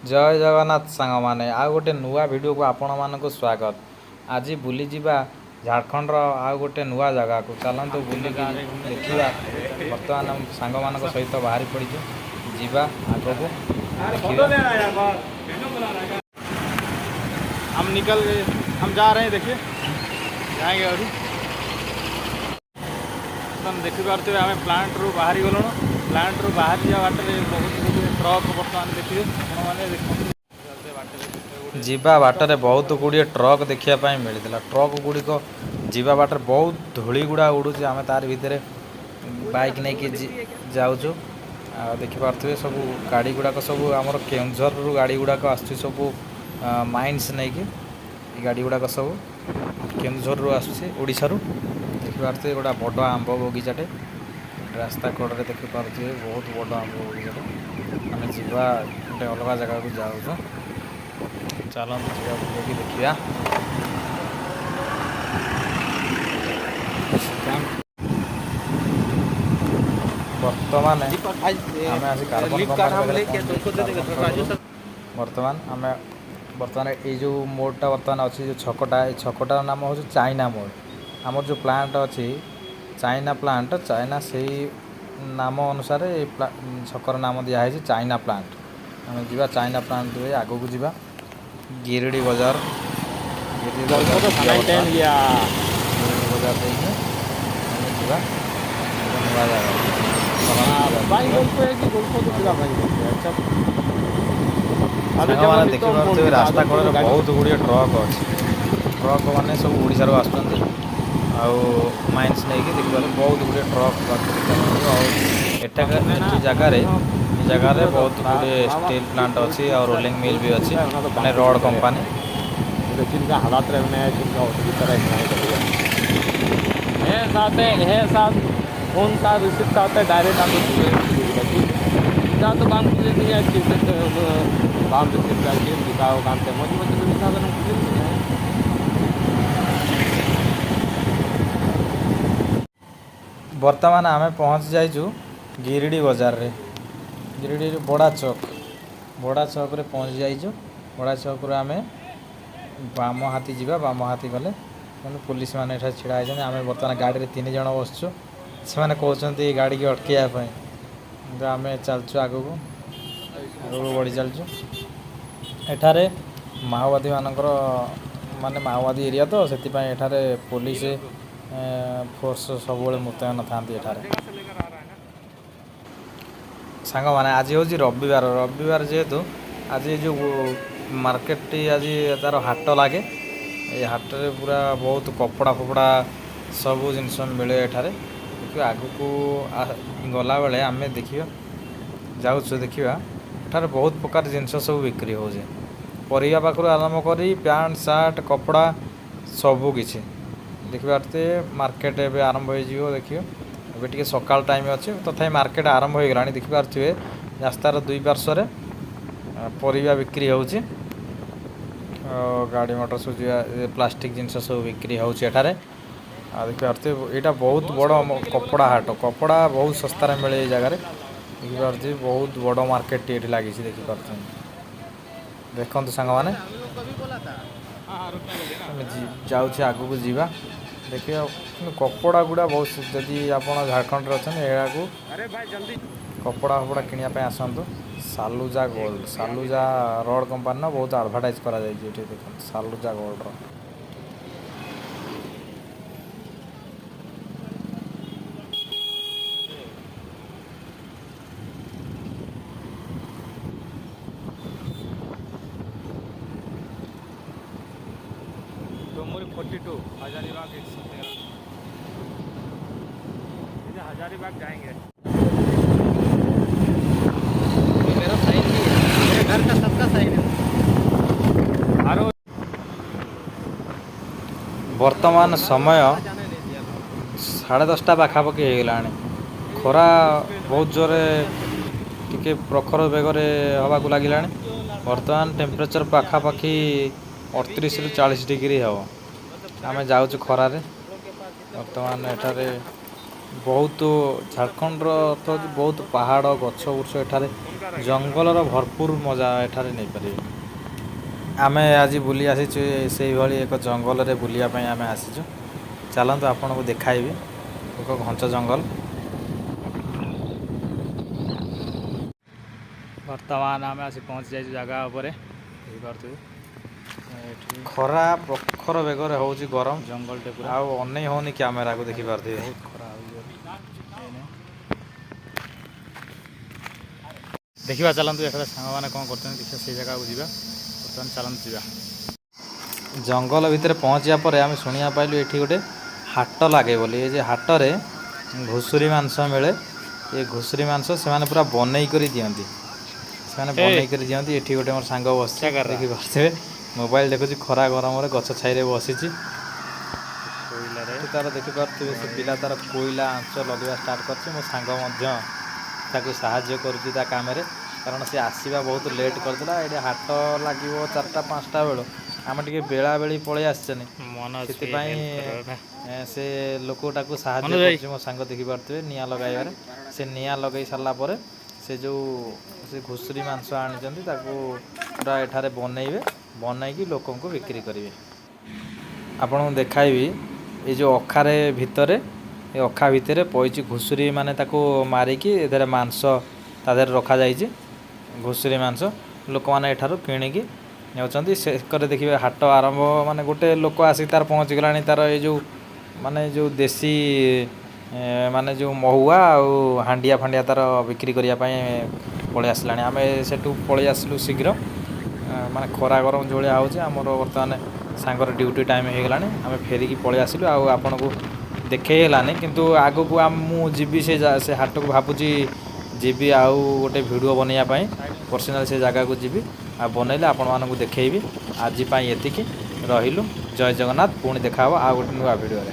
जय जगन्नाथ सांग माने आ गोटे नुआ वीडियो को आपण मानक स्वागत। आज बुली जिबा झारखंड आ गोटे नुआ जगह को चलतु बुली देखा। बर्तमान हम सांग मानक सहित बाहरी पड़ीचु जीवा आग को हम निकल गए, हम जा रहे हैं। देखिए जाएंगे अभी तुम देखिपे आम प्लांट रू बाहरी गलु। प्लांट रू बाहरी जा बाटे बहुत गुड़े ट्रक बर्तमान देखिए आपने जीवा बाटर बहुत गुड़िए ट्रक देखापी मिलता। ट्रक गुड़िक जीवा बाटर बहुत धूली गुड़ा उड़ू आम तार भितर बाइक नहीं जाऊँ। देखिपे सब गाड़ी गुड़ाक सब आमर केउझर रु गाड़ी गुड़ाक आस सब माइंस नहीं कि गाड़ी गुड़ाक सब केउझर रु आशारू। देखिपे गोटा बड़ आंब बगीचाटे रास्ता कड़े देखिपे बहुत बड़ आंब बगीचाटे। आम जीवा गोटे अलग जगह को जाऊँ। चलते बुलेकी देखा। बर्तमान आम आस बर्तमान ये जो मोड़टा बर्तमान अच्छी जो छकटा ये छकटार नाम हूँ चाइना मोड़। आमर जो प्लांट अच्छी चाइना प्लांट चाइना से नाम अनुसार छकर नाम दिखाई चाइना प्लांट। आम जा चाइना प्लांट आग को जा गिरिडी बाजार बजार देखिए रास्ता कड़े बहुत गुड़िए ट्रक अच्छे। ट्रक मैंने सब ओडिशारू आसुँच माइंस नहीं कि देखिए बहुत गुड़िए ट्रक जगार जगह बहुत गुड़े स्टील प्लांट अच्छी और रोलिंग मिल भी अच्छी मैंने रड कंपनी हालात फोन का रिसीव करते डायरेक्ट आम तो काम काम रिसीव काम से बर्तमान आम पहुँच जाइचु गिरिडी बाजार रे। गिरिडी बड़ा चौक रे पहुँच जाइचु। बड़ा चौक रे आम बाम हाथी जावा। बाम हाथी गले पुलिस मैंने छिड़ा होती। आम बर्तमान गाड़ी में 3 जन बसचु। से मैंने कहते गाड़ी की अटकाई आम चलचु आग को बढ़ी चलचु। एठारे माओवादी मानकर माने माओवादी एरिया तो से एठारे पुलिस फोर्स सब मुतयन था। सांग माने आज हूँ रविवार जेहेतु आज जो मार्केट टी आज तार हाट लगे। ये हाट रे पूरा बहुत कपड़ा फपड़ा सब जिनस मिले एठारे। देखिए आग को गला बेले आम देखिए जाऊँ देखा एठारे बहुत प्रकार जिनस सब बिक्री हो परिया पाखु आरम्भ करी पैंट सार्ट कपड़ा सबकि देखिए मार्केट एवं आरंभ हो। देखिए अभी टे सकाल टाइम अच्छे तथा मार्केट आरंभ हो गला। देखिपे रास्तार दुई पार्श्व परिया बिक्री हो गाड़ी मोटर सब प्लास्टिक जिनस सब बिक्री हो। देखिए यहाँ बहुत बड़ कपड़ा हाट कपड़ा बहुत सस्तार मिले ये जगार। देखिए बहुत बड़ मार्केट ये लगी देखिए देखो सांग मैंने जाऊँ आग को जा। देखिए कपड़ा गुड़ा बहुत जदि आप झारखंड अच्छा यहाँ को कपड़ा फपड़ा किनापी आसतु। Saluja gold Saluja rod company ना बहुत आडभटाइज करा देख सालुजा गोल्ड डोमरी 42 हजारीबाग 113 हजारीबाग जाएंगे। मेरा साइन भी है, मेरे घर का सबका साइन है। बर्तमान समय 10:30 पाखापाखि हो गला। खरा बहुत जोरे टिके प्रखर बेगर हवा को लगे। बर्तमान टेम्परेचर पाखापाखि 38 ରୁ 40 डिग्री हम आम जाऊँ खरारे। बर्तमान एठारे ବହୁତ ଝାଡ଼ଖଣ୍ଡର ଅର୍ଥ ହେଉଛି ବହୁତ ପାହାଡ଼ ଗଛ ବୁର୍ଛ ଏଠାରେ ଜଙ୍ଗଲର ଭରପୁର ମଜା ଏଠାରେ ନେଇପାରିବେ। ଆମେ ଆଜି ବୁଲି ଆସିଛୁ ସେଇଭଳି ଏକ ଜଙ୍ଗଲରେ ବୁଲିବା ପାଇଁ ଆମେ ଆସିଛୁ। ଚାଲନ୍ତୁ ଆପଣଙ୍କୁ ଦେଖାଇବି ଏକ ଘଞ୍ଚ ଜଙ୍ଗଲ। ବର୍ତ୍ତମାନ ଆମେ ଆସି ପହଞ୍ଚି ଯାଇଛୁ ଜାଗା ଉପରେ ଦେଖିପାରୁଥିବେ। ଏଠି ଖରା ପ୍ରଖର ବେଗରେ ହେଉଛି ଗରମ ଜଙ୍ଗଲଟେ ପୁରା ଆଉ ଅନେଇ ହେଉନି କ୍ୟାମେରାକୁ ଦେଖିପାରୁଥିବେ। ବହୁତ ଖରା ହେଉଛି। ଦେଖିବା ଚାଲନ୍ତୁ ଏଠାରେ ସାଙ୍ଗମାନେ କ'ଣ କରୁଛନ୍ତି ଦେଖିବା ସେଇ ଜାଗାକୁ ଯିବା। ବର୍ତ୍ତମାନ ଚାଲନ୍ତୁ ଯିବା। ଜଙ୍ଗଲ ଭିତରେ ପହଞ୍ଚିବା ପରେ ଆମେ ଶୁଣିବାକୁ ପାଇଲୁ ଏଠି ଗୋଟେ ହାଟ ଲାଗେ ବୋଲି। ଏ ଯେ ହାଟରେ ଘୁଷୁରୀ ମାଂସ ମିଳେ। ଏ ଘୁଷୁରୀ ମାଂସ ସେମାନେ ପୁରା ବନେଇ କରି ଦିଅନ୍ତି। ସେମାନେ ବନେଇ କରି ଦିଅନ୍ତି। ଏଠି ଗୋଟେ ମୋର ସାଙ୍ଗ ବସିଛି ଦେଖିପାରୁଥିବେ ମୋବାଇଲ ଦେଖୁଛି ଖରା ଗରମରେ ଗଛ ଛାଇରେ ବସିଛି। କୋଇଲାରେ ଏଠି ତାର ଦେଖିପାରୁଥିବେ ସେ ପିଲା ତାର କୋଇଲା ଆଞ୍ଚ ଲଗାଇବା ଷ୍ଟାର୍ଟ କରିଛି। ମୋ ସାଙ୍ଗ ମଧ୍ୟ ତାକୁ ସାହାଯ୍ୟ କରୁଛି ତା କାମରେ, କାରଣ ସେ ଆସିବା ବହୁତ ଲେଟ୍ କରିଦେଲା। ଏଠି ହାଟ ଲାଗିବ 4ଟା 5ଟା ବେଳ, ଆମେ ଟିକେ ବେଳାବେଳି ପଳେଇ ଆସିଛେ ମନ ଅଛି ସେଥିପାଇଁ ହେଲ୍ପ ସେ ଲୋକଟାକୁ ସାହାଯ୍ୟ ମନୋଜ ଭାଇ କରୁଛି ମୋ ସାଙ୍ଗ ଦେଖିପାରୁଥିବେ ନିଆଁ ଲଗାଇବାରେ। ସେ ନିଆଁ ଲଗାଇ ସାରିଲା ପରେ ସେ ଯେଉଁ ସେ ଘୁଷୁରୀ ମାଂସ ଆଣିଛନ୍ତି ତାକୁ ପୁରା ଏଠାରେ ବନେଇବେ, ବନେଇକି ଲୋକଙ୍କୁ ବିକ୍ରି କରିବେ। ଆପଣଙ୍କୁ ଦେଖାଇବି ଏ ଯେଉଁ ଅଖାରେ ଭିତରେ, ଏ ଅଖା ଭିତରେ ପଇଛି ଘୁଷୁରୀ, ମାନେ ତାକୁ ମାରିକି ଏଥିରେ ମାଂସ ତା ଦେହରେ ରଖାଯାଇଛି। ଘୁଷୁରୀ ମାଂସ ଲୋକମାନେ ଏଠାରୁ କିଣିକି ନେଉଛନ୍ତି। ସେକରେ ଦେଖିବେ ହାଟ ଆରମ୍ଭ, ମାନେ ଗୋଟେ ଲୋକ ଆସିକି ତାର ପହଞ୍ଚିଗଲାଣି ତାର ଏଇ ଯେଉଁ ମାନେ ଯେଉଁ ଦେଶୀ ମାନେ ଯେଉଁ ମହୁଆ ଆଉ ହାଣ୍ଡିଆ ଫାଣ୍ଡିଆ ତାର ବିକ୍ରି କରିବା ପାଇଁ ପଳେଇ ଆସିଲାଣି। ଆମେ ସେଠୁ ପଳେଇ ଆସିଲୁ ଶୀଘ୍ର, ମାନେ ଖରା ଗରମ ଯେଉଁଭଳିଆ ହେଉଛି। ଆମର ବର୍ତ୍ତମାନ ସାଙ୍ଗର ଡ୍ୟୁଟି ଟାଇମ୍ ହେଇଗଲାଣି, ଆମେ ଫେରିକି ପଳେଇ ଆସିଲୁ। ଆଉ ଆପଣଙ୍କୁ ଦେଖେଇ ହେଲାନି, କିନ୍ତୁ ଆଗକୁ ମୁଁ ଯିବି ସେ ହାଟକୁ ଭାବୁଛି ଯିବି ଆଉ ଗୋଟେ ଭିଡ଼ିଓ ବନେଇବା ପାଇଁ ପର୍ସନାଲ ସେ ଜାଗାକୁ ଯିବି। ଆଉ ବନେଇଲେ ଆପଣମାନଙ୍କୁ ଦେଖେଇବି। ଆଜି ପାଇଁ ଏତିକି, ରହିଲୁ। ଜୟ ଜଗନ୍ନାଥ। ପୁଣି ଦେଖା ହେବ ଆଉ ଗୋଟେ ନୂଆ ଭିଡ଼ିଓରେ।